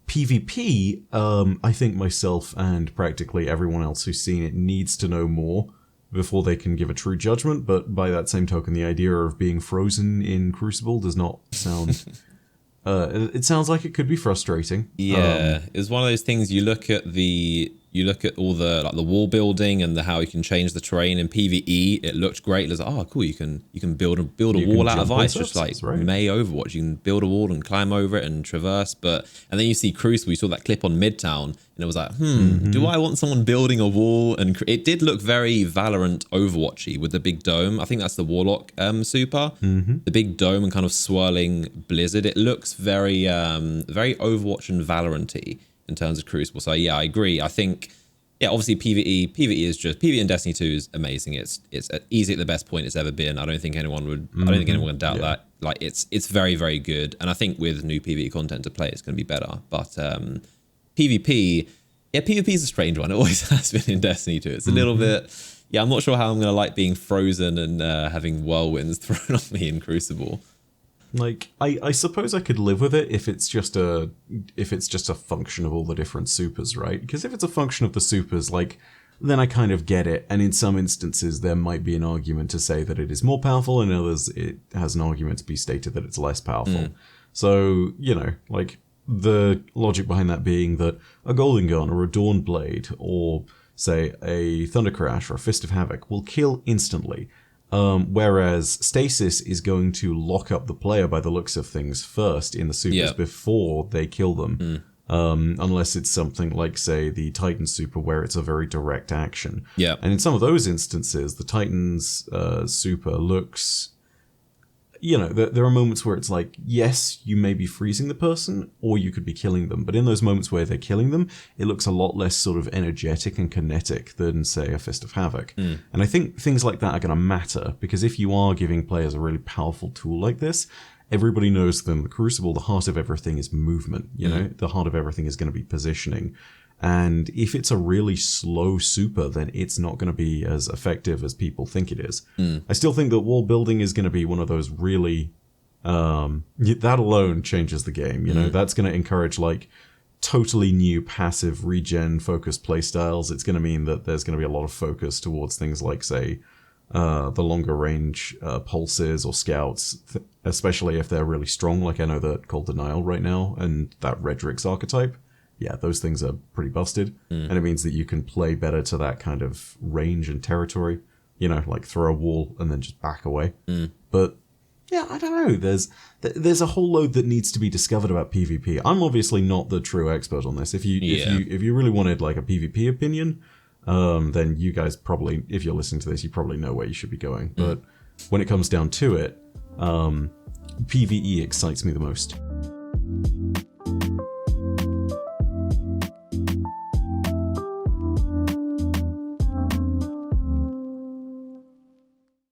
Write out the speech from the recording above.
PvP, I think myself and practically everyone else who's seen it needs to know more before they can give a true judgment, but by that same token, the idea of being frozen in Crucible does not sound... it sounds like it could be frustrating. Yeah, it's one of those things. You look at all the like the wall building and how you can change the terrain in PvE. It looked great. It's like, oh, cool. You can build a wall out of ice, just like May Overwatch. You can build a wall and climb over it and traverse. And then you see Crucible. You saw that clip on Midtown, and it was like, do I want someone building a wall? And it did look very Valorant Overwatchy with the big dome. I think that's the Warlock super. The big dome and kind of swirling blizzard. It looks very very Overwatch and Valorant-y in terms of Crucible. So yeah, I agree. I think, yeah, obviously PvE is just, PvE in Destiny 2 is amazing. It's easily the best point it's ever been. I don't think anyone would doubt that. Like it's very, very good. And I think with new PvE content to play, it's going to be better. But PvP is a strange one. It always has been in Destiny 2. It's a little bit, yeah, I'm not sure how I'm going to like being frozen and having whirlwinds thrown on me in Crucible. Like, I suppose I could live with it if it's just a function of all the different supers, right? Because if it's a function of the supers, like, then I kind of get it. And in some instances, there might be an argument to say that it is more powerful, and in others, it has an argument to be stated that it's less powerful. So, you know, like, the logic behind that being that a Golden Gun or a Dawn Blade or, say, a Thunder Crash or a Fist of Havoc will kill instantly. Whereas Stasis is going to lock up the player by the looks of things first in the supers before they kill them. Unless it's something like, say, the Titan super where it's a very direct action. Yeah. And in some of those instances, the Titan's super looks... You know, there are moments where it's like, yes, you may be freezing the person, or you could be killing them. But in those moments where they're killing them, it looks a lot less sort of energetic and kinetic than, say, a Fist of Havoc. And I think things like that are going to matter, because if you are giving players a really powerful tool like this, everybody knows that in the Crucible, the heart of everything is movement. You know, the heart of everything is going to be positioning. And if it's a really slow super, then it's not going to be as effective as people think it is. I still think that wall building is going to be one of those really... that alone changes the game, you know? That's going to encourage, like, totally new passive regen-focused playstyles. It's going to mean that there's going to be a lot of focus towards things like, say, the longer range pulses or scouts, especially if they're really strong, like I know that Cold Denial right now, and that Redrix archetype. Yeah, those things are pretty busted, and it means that you can play better to that kind of range and territory, you know, like throw a wall and then just back away. But yeah, I don't know, there's a whole load that needs to be discovered about PvP. I'm obviously not the true expert on this. If you really wanted like a PvP opinion, then you guys probably, if you're listening to this, you probably know where you should be going. But when it comes down to it, PvE excites me the most.